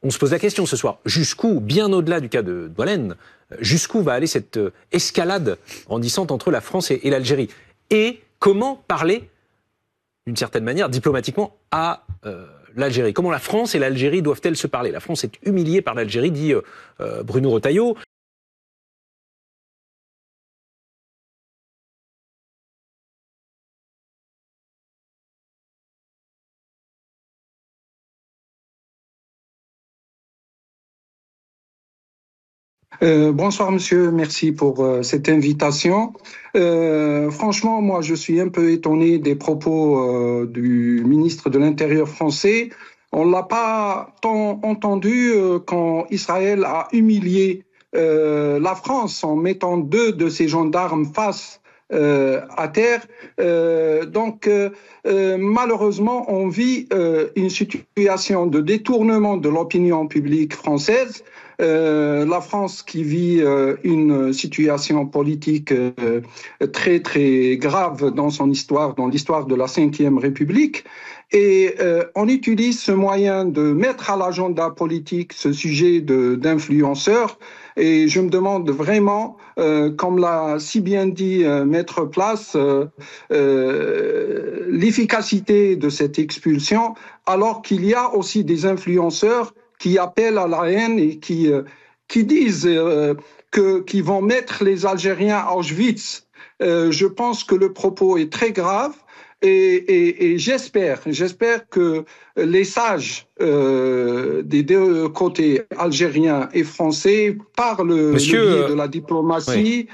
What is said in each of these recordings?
on se pose la question ce soir, jusqu'où, bien au-delà du cas de Doualen, jusqu'où va aller cette escalade grandissante entre la France et l'Algérie? Et comment parler, d'une certaine manière, diplomatiquement, à l'Algérie? Comment la France et l'Algérie doivent-elles se parler? La France est humiliée par l'Algérie, dit Bruno Retailleau. Bonsoir monsieur, merci pour cette invitation. Franchement, moi je suis un peu étonné des propos du ministre de l'Intérieur français. On l'a pas tant entendu quand Israël a humilié la France en mettant 2 de ses gendarmes face à terre. Malheureusement, on vit une situation de détournement de l'opinion publique française. La France qui vit une situation politique très très grave dans son histoire, dans l'histoire de la Ve République, et on utilise ce moyen de mettre à l'agenda politique ce sujet d'influenceurs. Et je me demande vraiment, comme l'a si bien dit Maître Place, l'efficacité de cette expulsion, alors qu'il y a aussi des influenceurs qui appellent à la haine et qui disent qu'ils vont mettre les Algériens à Auschwitz. Je pense que le propos est très grave et j'espère que les sages des 2 côtés, algériens et français, par le biais de la diplomatie,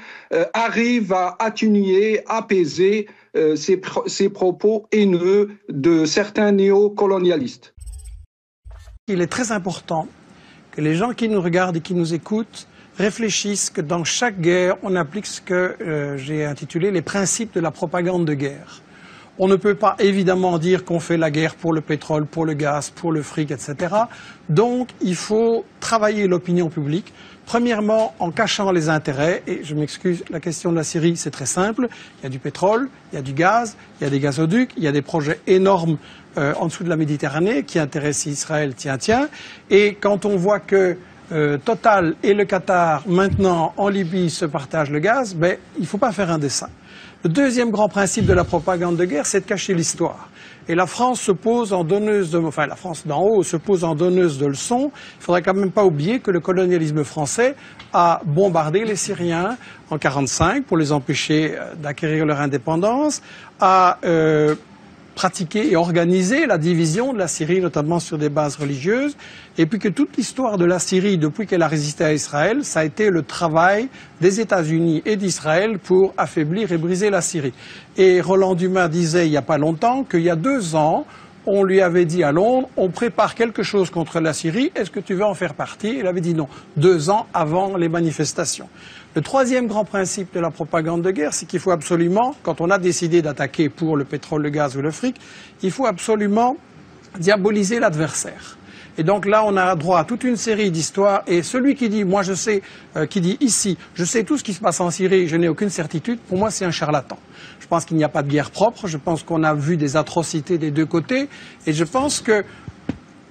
arrivent à atténuer, apaiser ces propos haineux de certains néocolonialistes. Il est très important que les gens qui nous regardent et qui nous écoutent réfléchissent que dans chaque guerre, on applique ce que j'ai intitulé les principes de la propagande de guerre. On ne peut pas évidemment dire qu'on fait la guerre pour le pétrole, pour le gaz, pour le fric, etc. Donc il faut travailler l'opinion publique. Premièrement, en cachant les intérêts, et je m'excuse, la question de la Syrie, c'est très simple. Il y a du pétrole, il y a du gaz, il y a des gazoducs, il y a des projets énormes en dessous de la Méditerranée qui intéressent Israël, tiens. Et quand on voit que Total et le Qatar, maintenant en Libye, se partagent le gaz, ben, il ne faut pas faire un dessin. Le deuxième grand principe de la propagande de guerre, c'est de cacher l'histoire. Et la France se pose en donneuse de... Enfin, la France d'en haut se pose en donneuse de leçons. Il ne faudrait quand même pas oublier que le colonialisme français a bombardé les Syriens en 1945 pour les empêcher d'acquérir leur indépendance, a pratiqué et organisé la division de la Syrie, notamment sur des bases religieuses, et puis que toute l'histoire de la Syrie, depuis qu'elle a résisté à Israël, ça a été le travail des États-Unis et d'Israël pour affaiblir et briser la Syrie. Et Roland Dumas disait il n'y a pas longtemps qu'il y a 2 ans, on lui avait dit à Londres, on prépare quelque chose contre la Syrie, est-ce que tu veux en faire partie? Il avait dit non, 2 ans avant les manifestations. Le troisième grand principe de la propagande de guerre, c'est qu'il faut absolument, quand on a décidé d'attaquer pour le pétrole, le gaz ou le fric, il faut absolument diaboliser l'adversaire. Et donc là, on a droit à toute une série d'histoires. Et celui qui dit, moi je sais, qui dit ici, je sais tout ce qui se passe en Syrie, je n'ai aucune certitude, pour moi c'est un charlatan. Je pense qu'il n'y a pas de guerre propre, je pense qu'on a vu des atrocités des 2 côtés, et je pense que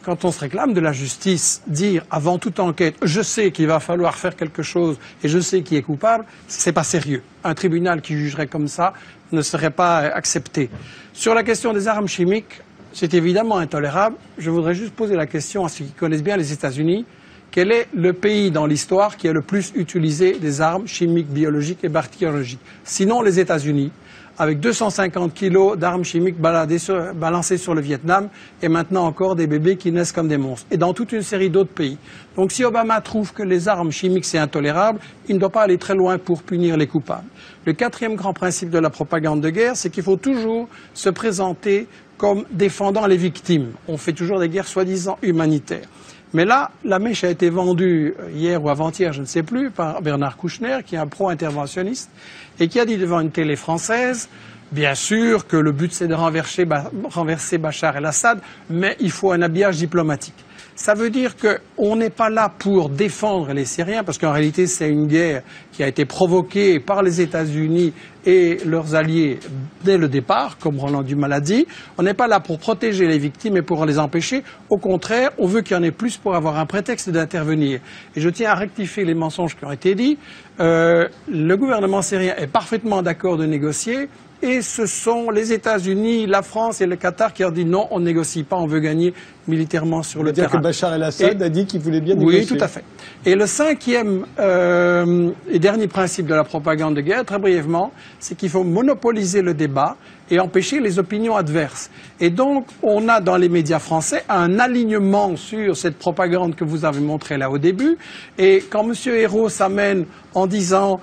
quand on se réclame de la justice, dire avant toute enquête, je sais qu'il va falloir faire quelque chose et je sais qui est coupable, c'est pas sérieux. Un tribunal qui jugerait comme ça ne serait pas accepté. Sur la question des armes chimiques, c'est évidemment intolérable. Je voudrais juste poser la question à ceux qui connaissent bien les États-Unis. Quel est le pays dans l'histoire qui a le plus utilisé des armes chimiques, biologiques et bactériologiques? Sinon les États-Unis, avec 250 kilos d'armes chimiques balancées sur le Vietnam, et maintenant encore des bébés qui naissent comme des monstres, et dans toute une série d'autres pays. Donc si Obama trouve que les armes chimiques c'est intolérable, il ne doit pas aller très loin pour punir les coupables. Le 4e grand principe de la propagande de guerre, c'est qu'il faut toujours se présenter comme défendant les victimes. On fait toujours des guerres soi-disant humanitaires. Mais là, la mèche a été vendue hier ou avant-hier, je ne sais plus, par Bernard Kouchner, qui est un pro-interventionniste, et qui a dit devant une télé française, bien sûr que le but c'est de renverser Bachar el-Assad, mais il faut un habillage diplomatique. Ça veut dire qu'on n'est pas là pour défendre les Syriens, parce qu'en réalité, c'est une guerre qui a été provoquée par les États-Unis et leurs alliés dès le départ, comme Roland Dumas l'a dit. On n'est pas là pour protéger les victimes et pour les empêcher. Au contraire, on veut qu'il y en ait plus pour avoir un prétexte d'intervenir. Et je tiens à rectifier les mensonges qui ont été dits. Le gouvernement syrien est parfaitement d'accord de négocier. Et ce sont les États-Unis, la France et le Qatar qui ont dit non, on ne négocie pas, on veut gagner militairement sur le terrain. C'est-à-dire que Bachar el-Assad a dit qu'il voulait bien négocier. Oui, tout à fait. Et le cinquième et dernier principe de la propagande de guerre, très brièvement, c'est qu'il faut monopoliser le débat et empêcher les opinions adverses. Et donc, on a dans les médias français un alignement sur cette propagande que vous avez montrée là au début. Et quand M. Hérault s'amène en disant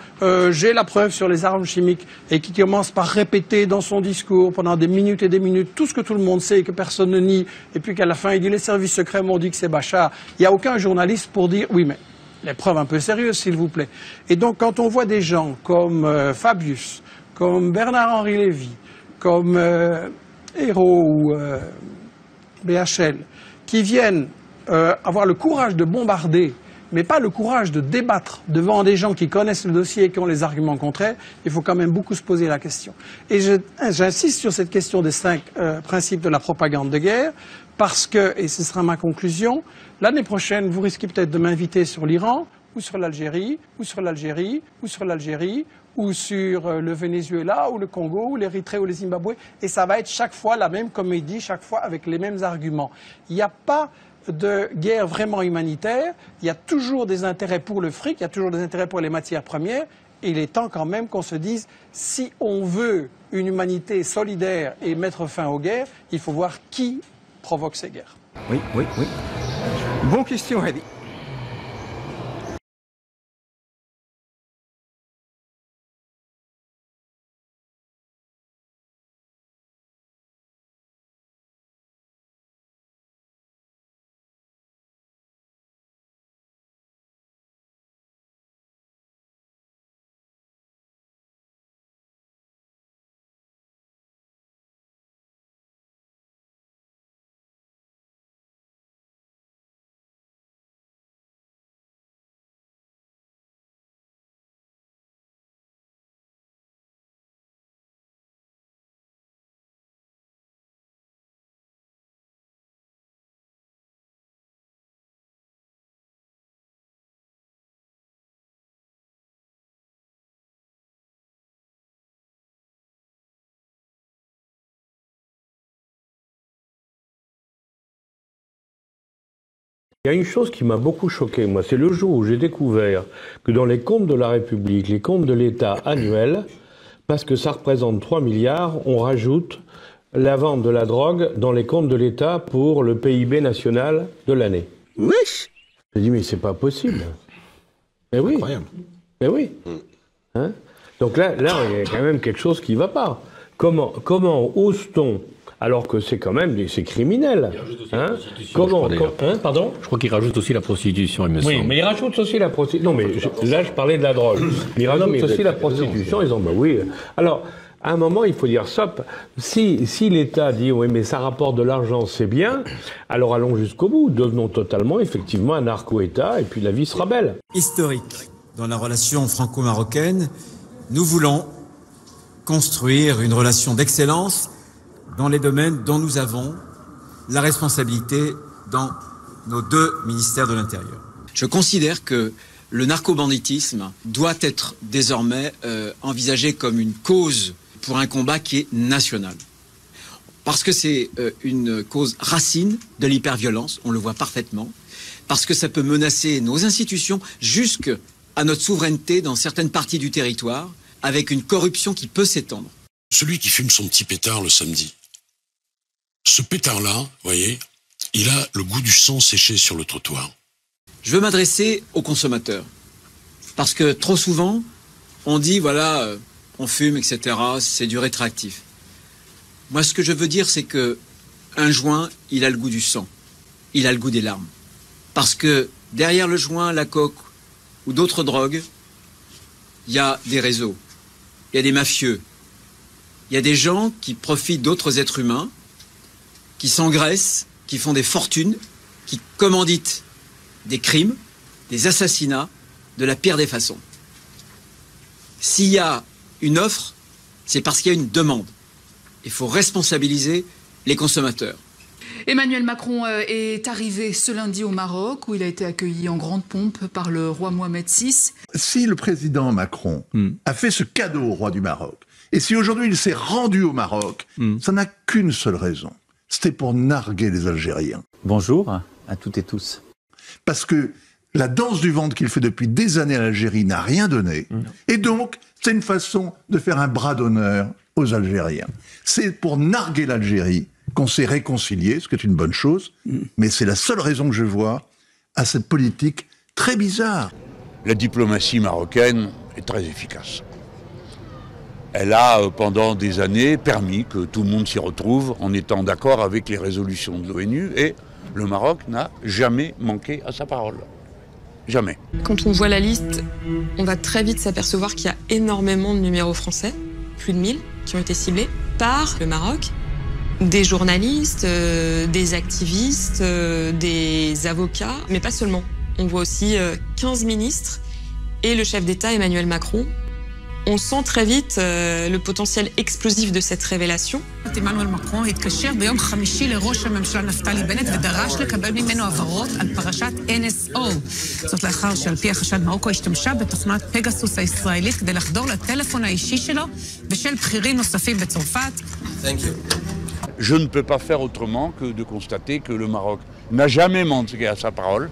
j'ai la preuve sur les armes chimiques et qui commence par répéter dans son discours pendant des minutes et des minutes tout ce que tout le monde sait et que personne ne nie, et puis qu'à la fin il dit les services secrets m'ont dit que c'est Bachar, il n'y a aucun journaliste pour dire oui mais les preuves un peu sérieuses s'il vous plaît. Et donc quand on voit des gens comme Fabius, comme Bernard-Henri Lévy, comme Hérault ou BHL, qui viennent avoir le courage de bombarder, mais pas le courage de débattre devant des gens qui connaissent le dossier et qui ont les arguments contraires, il faut quand même beaucoup se poser la question. Et j'insiste sur cette question des 5 principes de la propagande de guerre, parce que, et ce sera ma conclusion, l'année prochaine, vous risquez peut-être de m'inviter sur l'Iran, ou sur l'Algérie, ou sur l'Algérie, ou sur l'Algérie, ou sur le Venezuela, ou le Congo, ou l'Érythrée, ou le Zimbabwe, et ça va être chaque fois la même comédie, chaque fois avec les mêmes arguments. Il n'y a pas de guerre vraiment humanitaire, il y a toujours des intérêts pour le fric, il y a toujours des intérêts pour les matières premières, et il est temps quand même qu'on se dise, si on veut une humanité solidaire et mettre fin aux guerres, il faut voir qui provoque ces guerres. Oui. Bonne question, Hedy. Il y a une chose qui m'a beaucoup choqué, moi, c'est le jour où j'ai découvert que dans les comptes de la République, les comptes de l'État annuels, parce que ça représente 3 milliards, on rajoute la vente de la drogue dans les comptes de l'État pour le PIB national de l'année. Wesh! J'ai dit, mais c'est pas possible. Mais oui. Incroyable. Mais oui. Hein? Donc là, il y a quand même quelque chose qui ne va pas. Comment ose-t-on, alors que c'est quand même c'est criminel. Hein? Pardon? Je crois qu'il rajoute aussi la prostitution, il me semble. Oui, mais il rajoute aussi la prostitution. Non, mais là, je parlais de la drogue. Il rajoute aussi la prostitution. Ils ont, bah oui. Alors, à un moment, il faut dire stop. Si l'État dit, oui, mais ça rapporte de l'argent, c'est bien, alors allons jusqu'au bout. Devenons totalement, effectivement, un narco-État, et puis la vie sera belle. Historique. Dans la relation franco-marocaine, nous voulons construire une relation d'excellence dans les domaines dont nous avons la responsabilité dans nos 2 ministères de l'Intérieur. Je considère que le narcobanditisme doit être désormais envisagé comme une cause pour un combat qui est national. Parce que c'est une cause racine de l'hyperviolence, on le voit parfaitement, parce que ça peut menacer nos institutions jusqu'à notre souveraineté dans certaines parties du territoire, avec une corruption qui peut s'étendre. Celui qui fume son petit pétard le samedi, ce pétard-là, vous voyez, il a le goût du sang séché sur le trottoir. Je veux m'adresser aux consommateurs. Parce que trop souvent, on dit, voilà, on fume, etc., c'est du rétroactif. Moi, ce que je veux dire, c'est que un joint, il a le goût du sang. Il a le goût des larmes. Parce que derrière le joint, la coke ou d'autres drogues, il y a des réseaux, il y a des mafieux, il y a des gens qui profitent d'autres êtres humains, qui s'engraissent, qui font des fortunes, qui commandite des crimes, des assassinats, de la pire des façons. S'il y a une offre, c'est parce qu'il y a une demande. Il faut responsabiliser les consommateurs. Emmanuel Macron est arrivé ce lundi au Maroc, où il a été accueilli en grande pompe par le roi Mohamed VI. Si le président Macron a fait ce cadeau au roi du Maroc, et si aujourd'hui il s'est rendu au Maroc, ça n'a qu'une seule raison. C'était pour narguer les Algériens. Bonjour à toutes et tous. Parce que la danse du ventre qu'il fait depuis des années à l'Algérie n'a rien donné. Et donc, c'est une façon de faire un bras d'honneur aux Algériens. C'est pour narguer l'Algérie qu'on s'est réconcilié, ce qui est une bonne chose, mais c'est la seule raison que je vois à cette politique très bizarre. La diplomatie marocaine est très efficace. Elle a, pendant des années, permis que tout le monde s'y retrouve en étant d'accord avec les résolutions de l'ONU, et le Maroc n'a jamais manqué à sa parole. Jamais. Quand on voit la liste, on va très vite s'apercevoir qu'il y a énormément de numéros français, plus de 1000, qui ont été ciblés par le Maroc. Des journalistes, des activistes, des avocats, mais pas seulement. On voit aussi 15 ministres et le chef d'État Emmanuel Macron. On sent très vite le potentiel explosif de cette révélation. Emmanuel Macron התקשר ביום חמישי לראש הממשלה נפתלי בנט ודרש לקבל ממנו הבהרות על פרשת NSO. זאת לאחר שעל פי החשד מרוקו השתמשה בתוכנת פגסוס הישראלית כדי לחדור לטלפון האישי שלו ושל בכירים נוספים בצרפת. Je ne peux pas faire autrement que de constater que le Maroc n'a jamais manqué à sa parole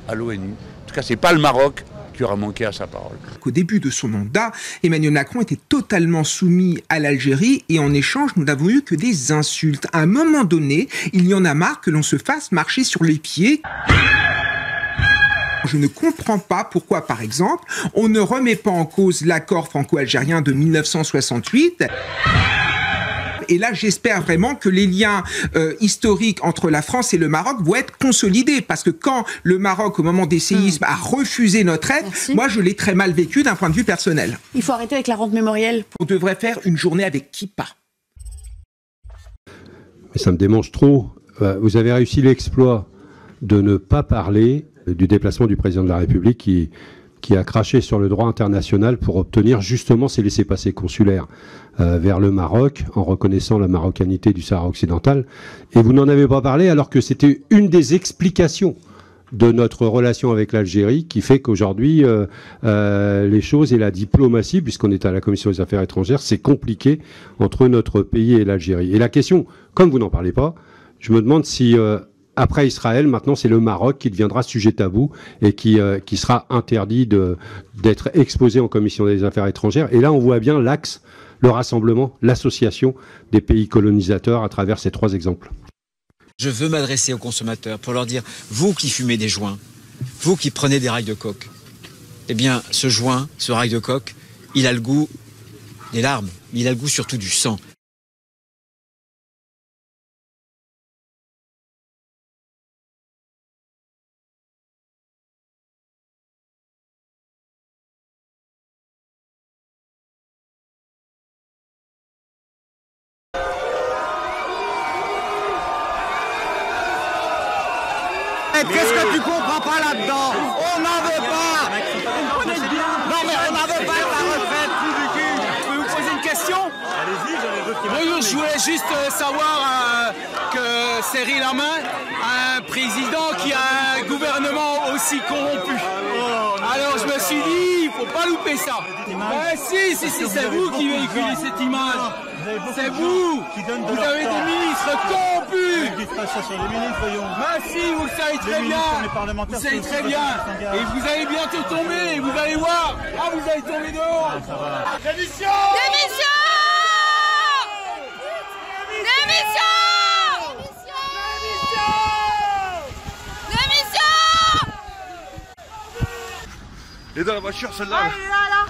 à l'ONU. En tout cas, c'est pas le Maroc qui aura manqué à sa parole. Au début de son mandat, Emmanuel Macron était totalement soumis à l'Algérie et en échange, nous n'avons eu que des insultes. À un moment donné, il y en a marre que l'on se fasse marcher sur les pieds. Je ne comprends pas pourquoi, par exemple, on ne remet pas en cause l'accord franco-algérien de 1968. Et là, j'espère vraiment que les liens historiques entre la France et le Maroc vont être consolidés. Parce que quand le Maroc, au moment des séismes, a refusé notre aide, moi, je l'ai très mal vécu d'un point de vue personnel. Il faut arrêter avec la rente mémorielle. On devrait faire une journée avec Kippa. Mais ça me démange trop. Vous avez réussi l'exploit de ne pas parler du déplacement du président de la République qui a craché sur le droit international pour obtenir justement ces laissez-passer consulaires vers le Maroc, en reconnaissant la marocanité du Sahara occidental. Et vous n'en avez pas parlé alors que c'était une des explications de notre relation avec l'Algérie qui fait qu'aujourd'hui, les choses et la diplomatie, puisqu'on est à la Commission des Affaires étrangères, c'est compliqué entre notre pays et l'Algérie. Et la question, comme vous n'en parlez pas, je me demande si... après Israël, maintenant, c'est le Maroc qui deviendra sujet tabou et qui sera interdit d'être exposé en commission des affaires étrangères. Et là, on voit bien l'axe, le rassemblement, l'association des pays colonisateurs à travers ces trois exemples. Je veux m'adresser aux consommateurs pour leur dire, vous qui fumez des joints, vous qui prenez des rails de coke, eh bien, ce joint, ce rail de coke, il a le goût des larmes, mais il a le goût surtout du sang. Qu'est-ce que tu comprends pas là-dedans? On n'en veut pas. Non mais on n'en veut pas de la retraite. Je peux vous poser une question? Allez-y, j'en ai d'autres. Bonjour, je voulais juste savoir que Cyril Hanouna a un président qui a un gouvernement aussi corrompu. Alors je me suis dit, il faut pas louper ça. Si, c'est vous qui véhiculez cette image. C'est vous. Vous avez des ministres corrompus. Si, vous le savez très bien. Vous savez très bien. Et vous allez bientôt tomber. Et vous allez voir. Ah, vous allez tomber dehors. Démission! Démission! Démission! Démission! Elle est dans la voiture, celle-là. Ah, il est là.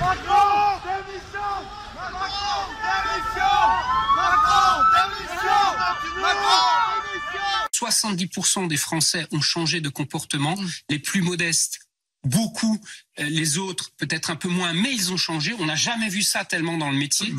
Macron, démission! Macron, démission! Macron, démission! Macron, démission! 70% des Français ont changé de comportement. Les plus modestes, beaucoup. Les autres, peut-être un peu moins, mais ils ont changé. On n'a jamais vu ça tellement dans le métier.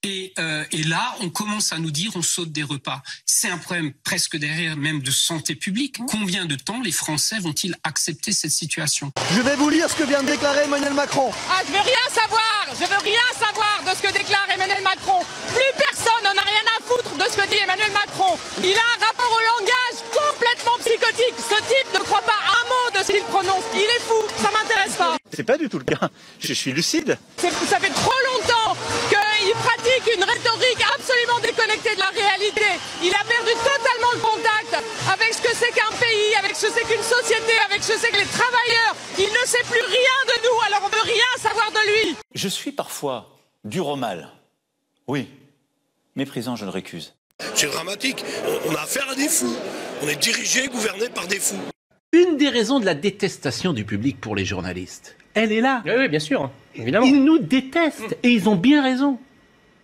Et là, on commence à nous dire on saute des repas. C'est un problème presque derrière même de santé publique. Combien de temps les Français vont-ils accepter cette situation? Je vais vous lire ce que vient de déclarer Emmanuel Macron. Ah, je veux rien savoir. Je veux rien savoir de ce que déclare Emmanuel Macron. Plus personne n'en a rien à foutre de ce que dit Emmanuel Macron. Il a un rapport au langage complètement psychotique. Ce type ne croit pas un mot de ce qu'il prononce. Il est fou. Ça m'intéresse pas. C'est pas du tout le cas. Je suis lucide. Ça fait trop longtemps qu'il pratique une rhétorique absolument déconnectée de la réalité. Il a perdu totalement le contact avec ce que c'est qu'un pays, avec ce que c'est qu'une société, avec ce que c'est que les travailleurs. Il ne sait plus rien de nous, alors on veut rien savoir de lui. Je suis parfois dur au mal. Oui. Méprisant, je le récuse. C'est dramatique. On a affaire à des fous. On est dirigé, gouverné par des fous. Une des raisons de la détestation du public pour les journalistes, elle est là. Oui, bien sûr, évidemment. Ils nous détestent et ils ont bien raison.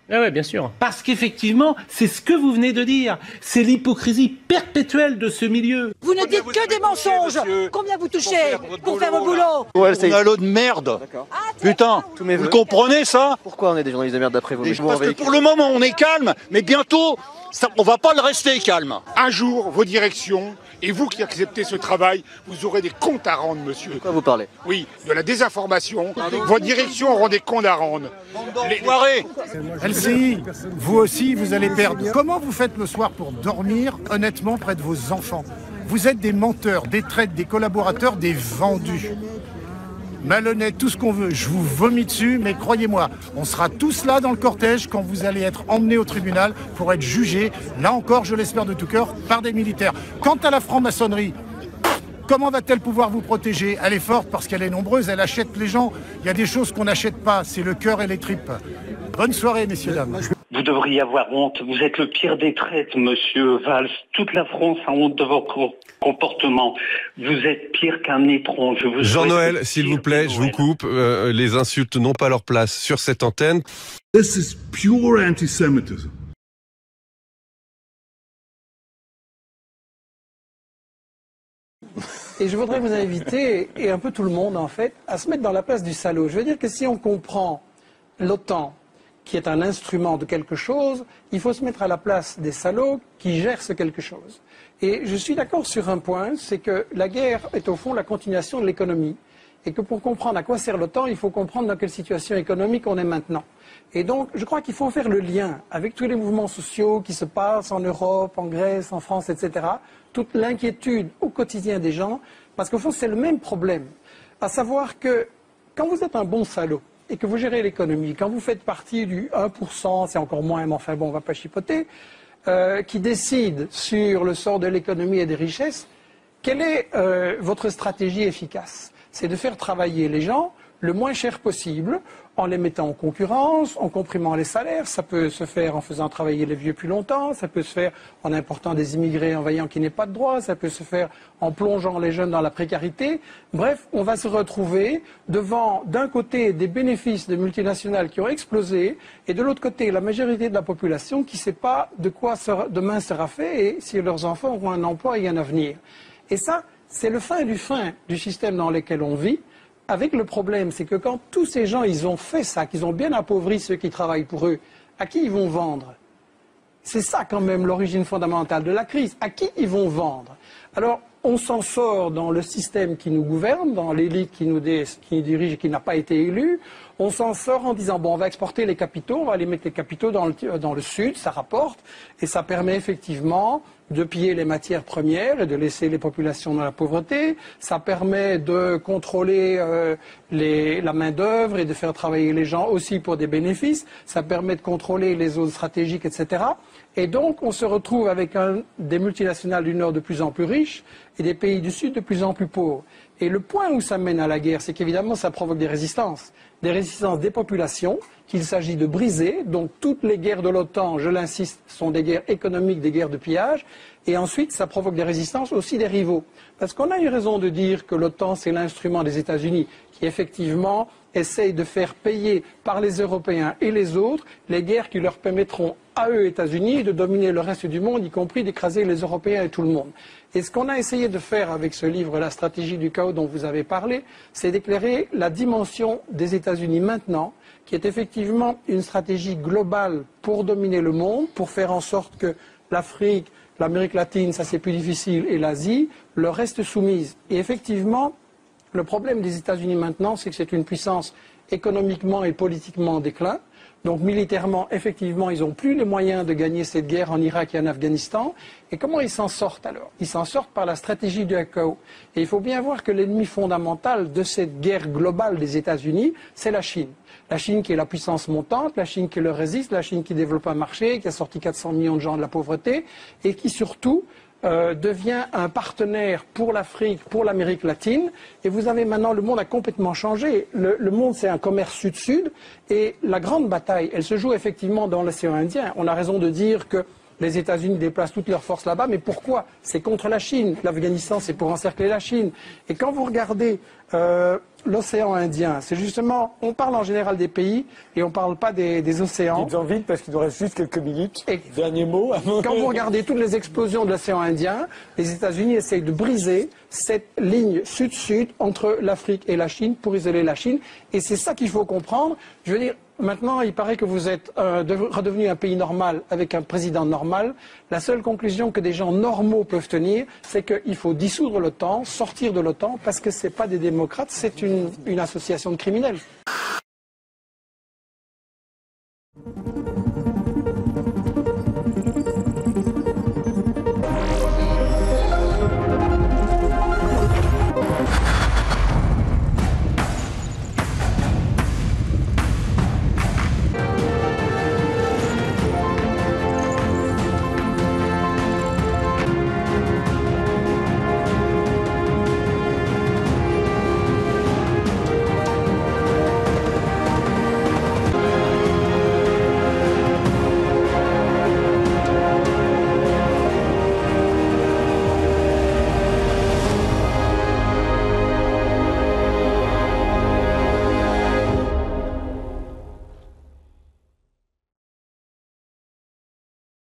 Oui, bien sûr. Parce qu'effectivement, c'est ce que vous venez de dire. C'est l'hypocrisie perpétuelle de ce milieu. Vous ne dites que des mensonges. Combien vous touchez pour faire votre boulot? Ouais, on a l'eau de merde. Putain, vous comprenez ça? Pourquoi on est des journalistes de merde d'après vous? Parce que pour le moment, on est calme, mais bientôt, on va pas le rester calme. Un jour, vos directions, et vous qui acceptez ce travail, vous aurez des comptes à rendre, monsieur. De quoi vous parlez? Oui, de la désinformation. Vos directions auront des comptes à rendre. Soirée. LCI, vous aussi, vous allez perdre. Comment vous faites le soir pour dormir honnêtement près de vos enfants? Vous êtes des menteurs, des traîtres, des collaborateurs, des vendus. Malhonnête, tout ce qu'on veut, je vous vomis dessus, mais croyez-moi, on sera tous là dans le cortège quand vous allez être emmenés au tribunal pour être jugés, là encore, je l'espère de tout cœur, par des militaires. Quant à la franc-maçonnerie, comment va-t-elle pouvoir vous protéger? Elle est forte parce qu'elle est nombreuse, elle achète les gens. Il y a des choses qu'on n'achète pas, c'est le cœur et les tripes. Bonne soirée, messieurs, dames. Vous devriez avoir honte. Vous êtes le pire des traîtres, monsieur Valls. Toute la France a honte de vos comportements. Vous êtes pire qu'un étron. Jean-Noël, s'il vous plaît, je vous coupe. Les insultes n'ont pas leur place sur cette antenne. This is pure anti-Semitism. Et je voudrais vous inviter, et un peu tout le monde en fait, à se mettre dans la place du salaud. Je veux dire que si on comprend l'OTAN, qui est un instrument de quelque chose, il faut se mettre à la place des salauds qui gèrent ce quelque chose. Et je suis d'accord sur un point, c'est que la guerre est au fond la continuation de l'économie. Et que pour comprendre à quoi sert l'OTAN, il faut comprendre dans quelle situation économique on est maintenant. Et donc, je crois qu'il faut faire le lien avec tous les mouvements sociaux qui se passent en Europe, en Grèce, en France, etc. Toute l'inquiétude au quotidien des gens, parce qu'au fond, c'est le même problème. À savoir que quand vous êtes un bon salaud, et que vous gérez l'économie, quand vous faites partie du 1%, c'est encore moins, mais enfin bon, on ne va pas chipoter, qui décide sur le sort de l'économie et des richesses, quelle est votre stratégie efficace? C'est de faire travailler les gens le moins cher possible, en les mettant en concurrence, en comprimant les salaires. Ça peut se faire en faisant travailler les vieux plus longtemps, ça peut se faire en important des immigrés en voyant qu'ils n'aient pas de droits, ça peut se faire en plongeant les jeunes dans la précarité. Bref, on va se retrouver devant, d'un côté, des bénéfices de multinationales qui ont explosé, et de l'autre côté, la majorité de la population qui ne sait pas de quoi demain sera fait et si leurs enfants auront un emploi et un avenir. Et ça, c'est le fin du système dans lequel on vit. Avec le problème, c'est que quand tous ces gens, ils ont fait ça, qu'ils ont bien appauvri ceux qui travaillent pour eux, à qui ils vont vendre? C'est ça quand même l'origine fondamentale de la crise. À qui ils vont vendre? Alors, on s'en sort dans le système qui nous gouverne, dans l'élite qui nous dirige et qui n'a pas été élue. On s'en sort en disant, bon, on va exporter les capitaux, on va aller mettre les capitaux dans le sud, ça rapporte, et ça permet effectivement de piller les matières premières et de laisser les populations dans la pauvreté. Ça permet de contrôler la main-d'œuvre et de faire travailler les gens aussi pour des bénéfices. Ça permet de contrôler les zones stratégiques, etc. Et donc, on se retrouve avec des multinationales du Nord de plus en plus riches et des pays du Sud de plus en plus pauvres. Et le point où ça mène à la guerre, c'est qu'évidemment, ça provoque des résistances des populations qu'il s'agit de briser. Donc, toutes les guerres de l'OTAN, je l'insiste, sont des guerres économiques, des guerres de pillage. Et ensuite, ça provoque des résistances aussi des rivaux. Parce qu'on a eu raison de dire que l'OTAN, c'est l'instrument des États-Unis qui, effectivement, essayent de faire payer par les Européens et les autres les guerres qui leur permettront à eux, États-Unis, de dominer le reste du monde, y compris d'écraser les Européens et tout le monde. Et ce qu'on a essayé de faire avec ce livre, La stratégie du chaos dont vous avez parlé, c'est d'éclairer la dimension des États-Unis maintenant, qui est effectivement une stratégie globale pour dominer le monde, pour faire en sorte que l'Afrique, l'Amérique latine, ça c'est plus difficile, et l'Asie, leur restent soumises. Et effectivement, le problème des États-Unis maintenant, c'est que c'est une puissance économiquement et politiquement en déclin. Donc militairement, effectivement, ils n'ont plus les moyens de gagner cette guerre en Irak et en Afghanistan. Et comment ils s'en sortent alors? Ils s'en sortent par la stratégie du chaos. Et il faut bien voir que l'ennemi fondamental de cette guerre globale des États-Unis, c'est la Chine. La Chine qui est la puissance montante, la Chine qui leur résiste, la Chine qui développe un marché, qui a sorti 400 millions de gens de la pauvreté et qui surtout devient un partenaire pour l'Afrique, pour l'Amérique latine. Et vous avez maintenant, le monde a complètement changé. Le monde, c'est un commerce sud-sud. Et la grande bataille, elle se joue effectivement dans l'océan Indien. On a raison de dire que les États-Unis déplacent toutes leurs forces là-bas. Mais pourquoi? C'est contre la Chine. L'Afghanistan, c'est pour encercler la Chine. Et quand vous regardez l'océan Indien, c'est justement, on parle en général des pays et on ne parle pas des océans. Dites-en vite parce qu'il nous reste juste quelques minutes. Et dernier mot. Quand vous regardez toutes les explosions de l'océan Indien, les États-Unis essayent de briser cette ligne sud-sud entre l'Afrique et la Chine pour isoler la Chine. Et c'est ça qu'il faut comprendre. Je veux dire, maintenant, il paraît que vous êtes redevenu un pays normal avec un président normal. La seule conclusion que des gens normaux peuvent tenir, c'est qu'il faut dissoudre l'OTAN, sortir de l'OTAN, parce que ce n'est pas des démocrates, c'est une association de criminels.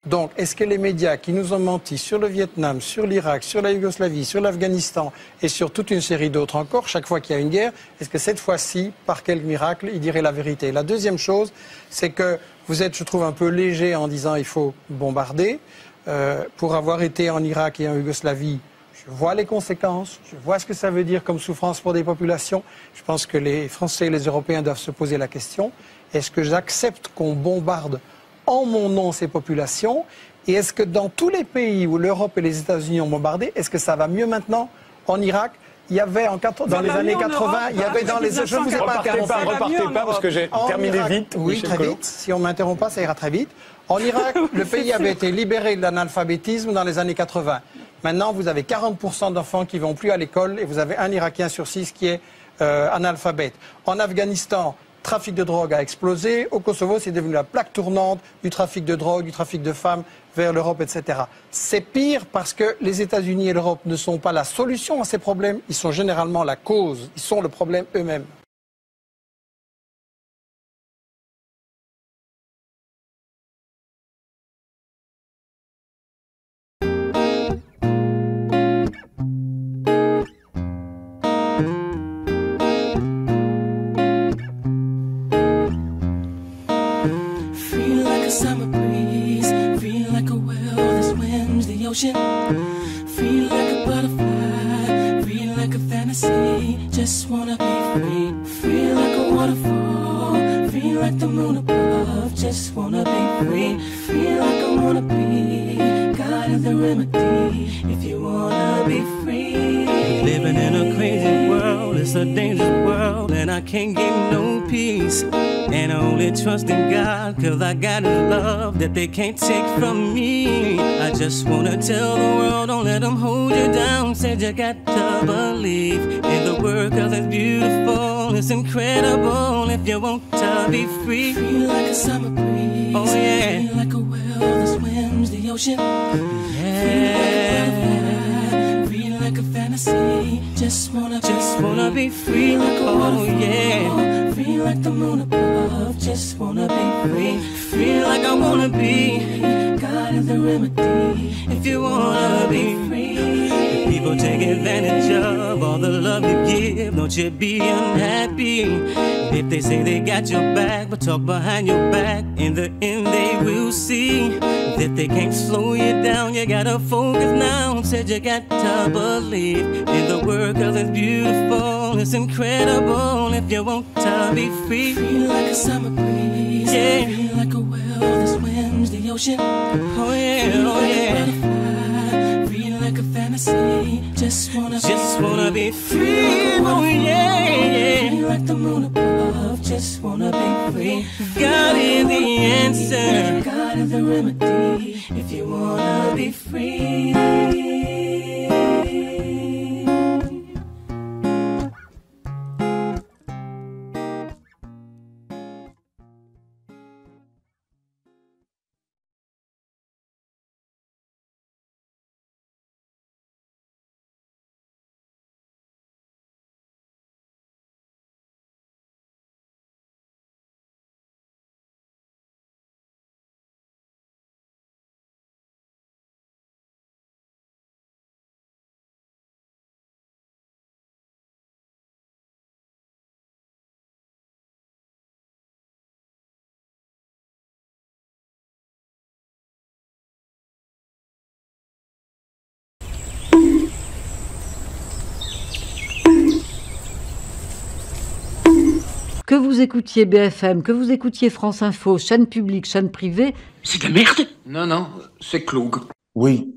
Donc, est-ce que les médias qui nous ont menti sur le Vietnam, sur l'Irak, sur la Yougoslavie, sur l'Afghanistan et sur toute une série d'autres encore, chaque fois qu'il y a une guerre, est-ce que cette fois-ci, par quel miracle, ils diraient la vérité? La deuxième chose, c'est que vous êtes, je trouve, un peu léger en disant il faut bombarder. Pour avoir été en Irak et en Yougoslavie, je vois les conséquences, je vois ce que ça veut dire comme souffrance pour des populations. Je pense que les Français et les Européens doivent se poser la question, est-ce que j'accepte qu'on bombarde en mon nom ces populations? Et est-ce que dans tous les pays où l'Europe et les États-Unis ont bombardé, est-ce que ça va mieux maintenant? En Irak, il y avait dans les années 80, il y avait dans les... Je ne vous ai pas interrompu. Repartez pas parce que j'ai terminé vite. Oui, très vite. Si on ne m'interrompt pas, ça ira très vite. En Irak, le pays avait été libéré de l'analphabétisme dans les années 80. Maintenant, vous avez 40% d'enfants qui ne vont plus à l'école et vous avez un Irakien sur 6 qui est analphabète. En Afghanistan, le trafic de drogue a explosé. Au Kosovo, c'est devenu la plaque tournante du trafic de drogue, du trafic de femmes vers l'Europe, etc. C'est pire parce que les États-Unis et l'Europe ne sont pas la solution à ces problèmes, ils sont généralement la cause, ils sont le problème eux-mêmes. Feel like a butterfly, feel like a fantasy, just wanna be free. Feel like a waterfall, feel like the moon above, just wanna be free. Feel like I wanna be God of the remedy, if you wanna be free. Living in a crazy world, it's a dangerous world, and I can't get no peace. And I only trust in God, cause I got His love that they can't take from me. I just wanna tell the world, don't let them hold you down. Said you got to believe in the word, cause it's beautiful, it's incredible if you want to be free. Feel like a summer breeze, oh yeah. Feel like a well that swims the ocean. Yeah. Feel like a butterfly, feel like a fantasy, Just wanna be free like a waterfall. Free like the moon above. Just wanna be free. Free like I wanna be. God is the remedy. If you wanna be free. If people take advantage of all the love you give, don't you be unhappy. If they say they got your back, but talk behind your back, in the end they will see that they can't slow you down. You gotta focus now. Said you got to believe in the work, 'cause it's beautiful, it's incredible. If you want to be free, free like a summer breeze, yeah. Free like a well that swims the ocean. Oh yeah, oh yeah. Free like a fantasy. Just wanna be free. Oh yeah, yeah. Free like the moon above. Just wanna be free. God is the answer. God is the remedy. If you wanna be free. Que vous écoutiez BFM, que vous écoutiez France Info, chaîne publique, chaîne privée... C'est de la merde. Non, non, c'est Cloug. Oui.